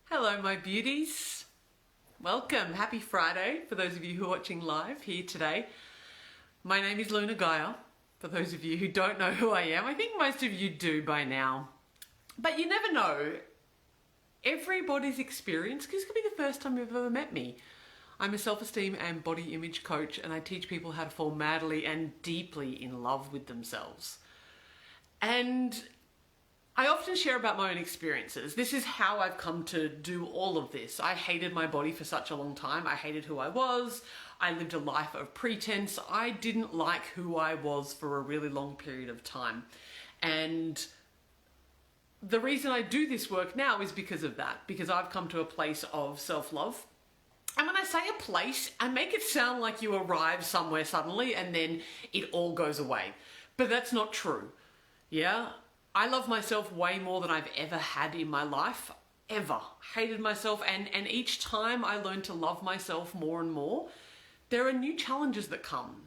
Hello, my beauties. Welcome. Happy Friday for those of you who are watching live here today. My name is Luna Gaia. For those of you who don't know who I am, I think most of you do by now. But you never know. Everybody's experience, because this could be the first time you've ever met me. I'm a self-esteem and body image coach, and I teach people how to fall madly and deeply in love with themselves. And I often share about my own experiences. This is how I've come to do all of this. I hated my body for such a long time. I hated who I was. I lived a life of pretense. I didn't like who I was for a really long period of time. And the reason I do this work now is because of that, because I've come to a place of self-love. And when I say a place, I make it sound like you arrive somewhere suddenly and then it all goes away. But that's not true. Yeah? I love myself way more than I've ever had in my life, ever. Hated myself, and each time I learn to love myself more and more, there are new challenges that come.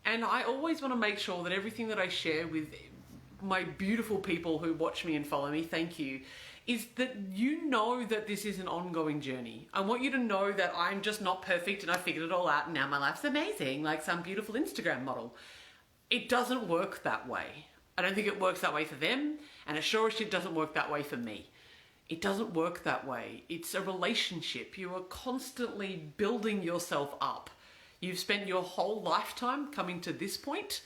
And I always want to make sure that everything that I share with my beautiful people who watch me and follow me, thank you, is that you know that this is an ongoing journey. I want you to know that I'm just not perfect and I figured it all out and now my life's amazing, like some beautiful Instagram model. It doesn't work that way. I don't think it works that way for them, and it sure as shit doesn't work that way for me. It doesn't work that way. It's a relationship. You are constantly building yourself up. You've spent your whole lifetime coming to this point,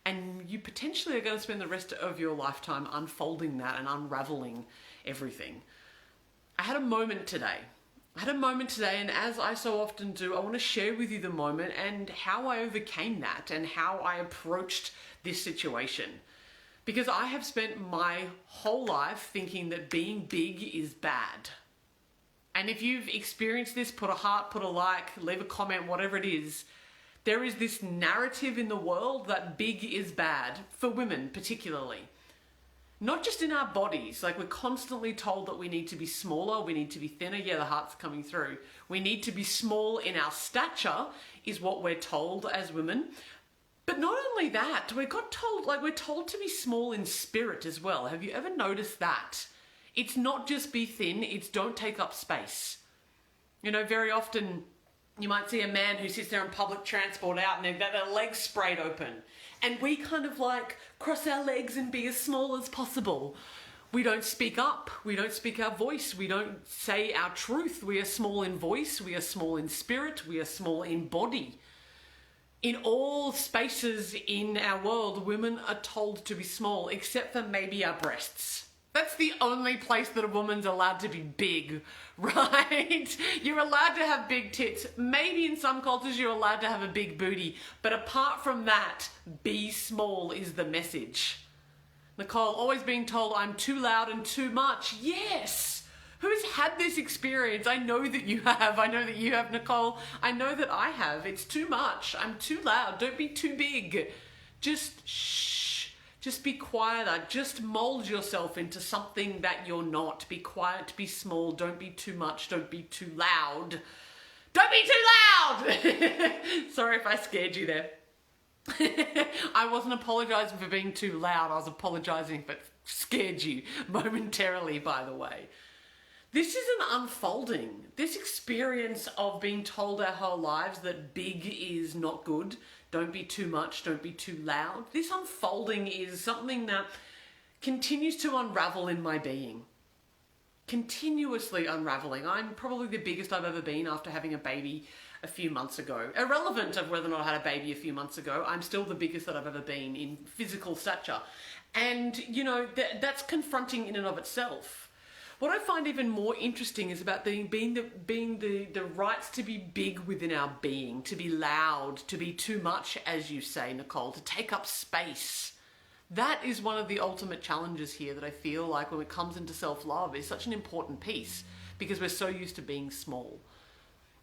and you potentially are going to spend the rest of your lifetime unfolding that and unraveling everything. I had a moment today, and as I so often do, I want to share with you the moment and how I overcame that and how I approached this situation. Because I have spent my whole life thinking that being big is bad. And if you've experienced this, put a heart, put a like, leave a comment, whatever it is. There is this narrative in the world that big is bad, for women particularly. Not just in our bodies, like we're constantly told that we need to be smaller, we need to be thinner, yeah, the heart's coming through. We need to be small in our stature, is what we're told as women. But not only that, we're told to be small in spirit as well. Have you ever noticed that? It's not just be thin, it's don't take up space. You know, very often you might see a man who sits there in public transport out and they've got their legs sprayed open. And we kind of like cross our legs and be as small as possible. We don't speak up, we don't speak our voice, we don't say our truth. We are small in voice, we are small in spirit, we are small in body. In all spaces in our world, women are told to be small, except for maybe our breasts. That's the only place that a woman's allowed to be big, right? You're allowed to have big tits. Maybe in some cultures you're allowed to have a big booty. But apart from that, be small is the message. Nicole, always being told I'm too loud and too much. Yes! Who's had this experience? I know that you have. I know that you have, Nicole. I know that I have. It's too much. I'm too loud. Don't be too big. Just shh. Just be quieter. Just mold yourself into something that you're not. Be quiet. Be small. Don't be too much. Don't be too loud. Don't be too loud! Sorry if I scared you there. I wasn't apologizing for being too loud. I was apologizing if it scared you momentarily, by the way. This is an unfolding. This experience of being told our whole lives that big is not good, don't be too much, don't be too loud. This unfolding is something that continues to unravel in my being. Continuously unraveling. I'm probably the biggest I've ever been after having a baby a few months ago. Irrelevant of whether or not I had a baby a few months ago, I'm still the biggest that I've ever been in physical stature. And, you know, that's confronting in and of itself. What I find even more interesting is about being the rights to be big within our being, to be loud, to be too much, as you say, Nicole, to take up space. That is one of the ultimate challenges here that I feel like when it comes into self-love is such an important piece because we're so used to being small.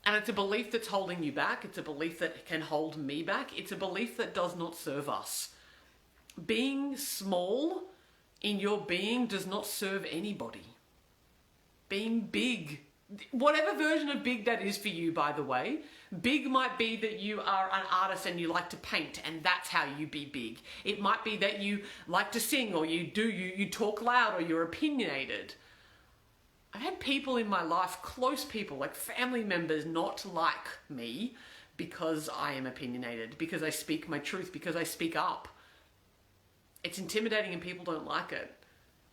And it's a belief that's holding you back. It's a belief that can hold me back. It's a belief that does not serve us. Being small in your being does not serve anybody. Being big, whatever version of big that is for you, by the way. Big might be that you are an artist and you like to paint and that's how you be big. It might be that you like to sing or you talk loud or you're opinionated. I've had people in my life, close people, like family members, not like me because I am opinionated, because I speak my truth, because I speak up. It's intimidating and people don't like it.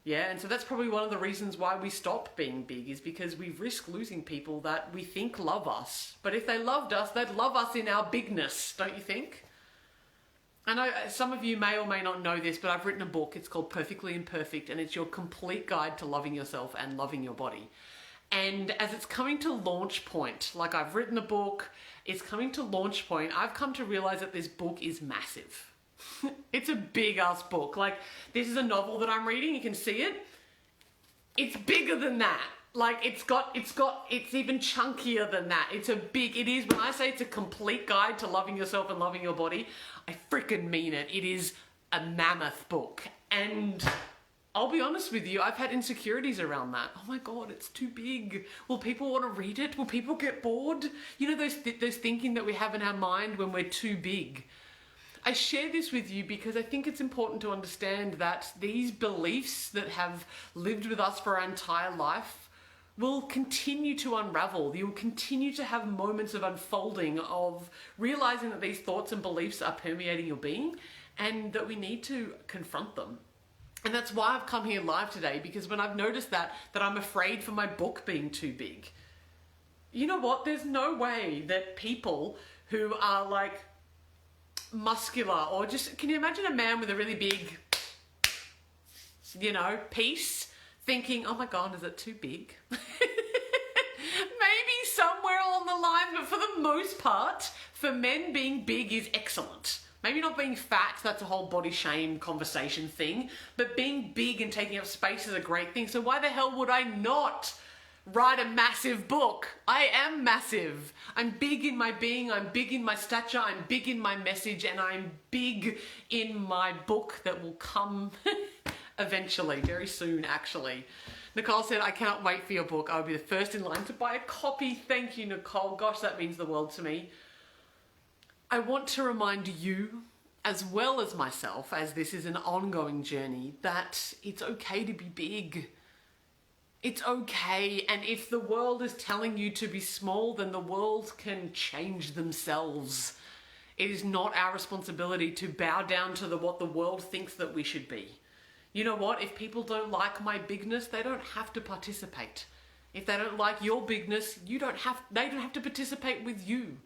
Yeah, and so that's probably one of the reasons why we stop being big, is because we risk losing people that we think love us. But if they loved us, they'd love us in our bigness, don't you think? I know some of you may or may not know this, but I've written a book. It's called Perfectly Imperfect, and it's your complete guide to loving yourself and loving your body. And as it's coming to launch point, like I've written a book, it's coming to launch point, I've come to realize that this book is massive. It's a big ass book. Like, this is a novel that I'm reading. You can see it. It's bigger than that. Like, it's even chunkier than that. It is, when I say it's a complete guide to loving yourself and loving your body, I freaking mean it. It is a mammoth book. And I'll be honest with you, I've had insecurities around that. Oh my God, it's too big. Will people want to read it? Will people get bored? You know, those thinking that we have in our mind when we're too big. I share this with you because I think it's important to understand that these beliefs that have lived with us for our entire life will continue to unravel. You will continue to have moments of unfolding, of realizing that these thoughts and beliefs are permeating your being and that we need to confront them. And that's why I've come here live today, because when I've noticed that I'm afraid for my book being too big. You know what? There's no way that people who are like muscular, or just, can you imagine a man with a really big, piece, thinking, oh my God, is it too big? Maybe somewhere along the line, but for the most part, for men, being big is excellent. Maybe not being fat, that's a whole body shame conversation thing, but being big and taking up space is a great thing. So why the hell would I not write a massive book? I am massive. I'm big in my being, I'm big in my stature, I'm big in my message, and I'm big in my book that will come eventually, very soon actually. Nicole said, I cannot wait for your book. I'll be the first in line to buy a copy. Thank you, Nicole. Gosh, that means the world to me. I want to remind you, as well as myself, as this is an ongoing journey, that it's okay to be big. It's okay, and if the world is telling you to be small, then the world can change themselves. It is not our responsibility to bow down to what the world thinks that we should be. You know what? If people don't like my bigness, they don't have to participate. If they don't like your bigness, they don't have to participate with you.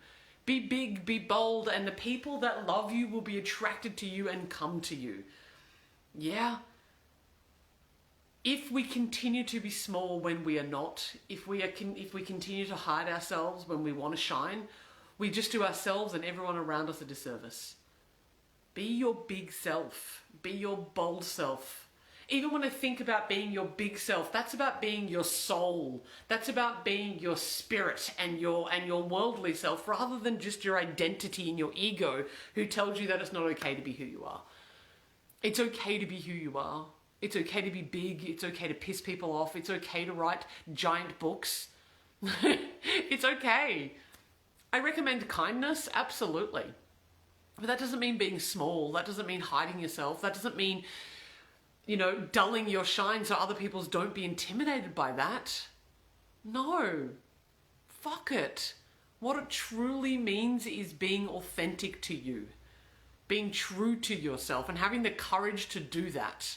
Be big, be bold, and the people that love you will be attracted to you and come to you. Yeah. If we continue to be small when we are not, if we continue to hide ourselves when we want to shine, we just do ourselves and everyone around us a disservice. Be your big self. Be your bold self. Even when I think about being your big self, that's about being your soul. That's about being your spirit and your worldly self, rather than just your identity and your ego who tells you that it's not okay to be who you are. It's okay to be who you are. It's okay to be big. It's okay to piss people off. It's okay to write giant books. It's okay. I recommend kindness, absolutely. But that doesn't mean being small. That doesn't mean hiding yourself. That doesn't mean, dulling your shine so other people don't be intimidated by that. No. Fuck it. What it truly means is being authentic to you. Being true to yourself and having the courage to do that.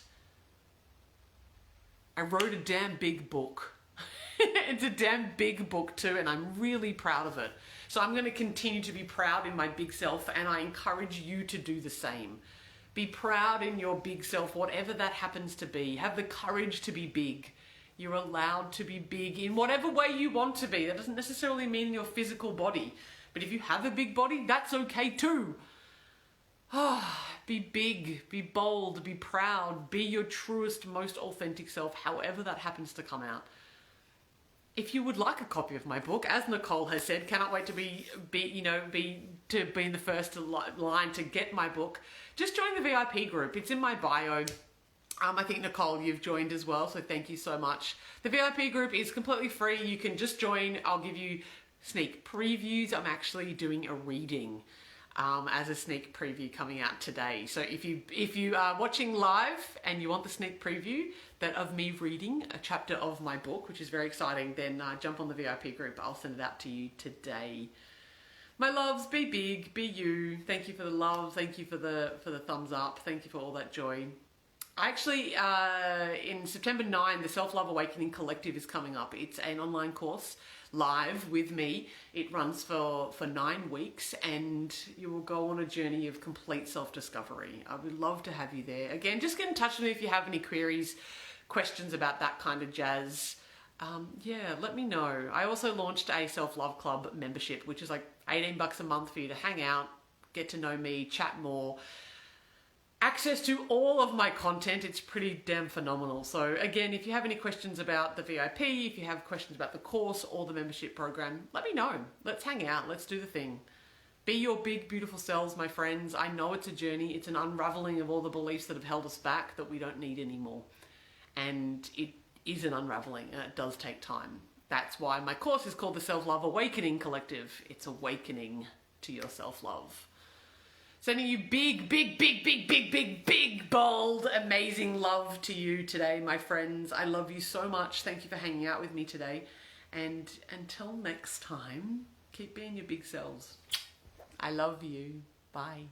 I wrote a damn big book. It's a damn big book too, and I'm really proud of it. So I'm going to continue to be proud in my big self, and I encourage you to do the same. Be proud in your big self, whatever that happens to be. Have the courage to be big. You're allowed to be big in whatever way you want to be. That doesn't necessarily mean your physical body. But if you have a big body, that's okay too. Be big, be bold, be proud, be your truest, most authentic self, however that happens to come out. If you would like a copy of my book, as Nicole has said, cannot wait to be in the first line to get my book, just join the VIP group. It's in my bio. I think, Nicole, you've joined as well, so thank you so much. The VIP group is completely free. You can just join. I'll give you sneak previews. I'm actually doing a reading. as a sneak preview coming out today. So if you are watching live and you want the sneak preview that of me reading a chapter of my book, which is very exciting, then jump on the VIP group. I'll send it out to you today. My loves, be big, be you. Thank you for the love. Thank you for the thumbs up. Thank you for all that joy. I actually, in September 9, the Self-Love Awakening Collective is coming up. It's an online course live with me. It runs for 9 weeks and you will go on a journey of complete self-discovery. I would love to have you there. Again, just get in touch with me if you have any queries, questions about that kind of jazz. Yeah, let me know. I also launched a Self-Love Club membership, which is like $18 a month for you to hang out, get to know me, chat more. Access to all of my content. It's pretty damn phenomenal. So again, if you have any questions about the VIP, if you have questions about the course or the membership program, let me know. Let's hang out. Let's do the thing. Be your big, beautiful selves, my friends. I know it's a journey. It's an unraveling of all the beliefs that have held us back that we don't need anymore. And it is an unraveling and it does take time. That's why my course is called the Self-Love Awakening Collective. It's awakening to your self-love. Sending you big, big, big, big, big, big, big, bold, amazing love to you today, my friends. I love you so much. Thank you for hanging out with me today. And until next time, keep being your big selves. I love you. Bye.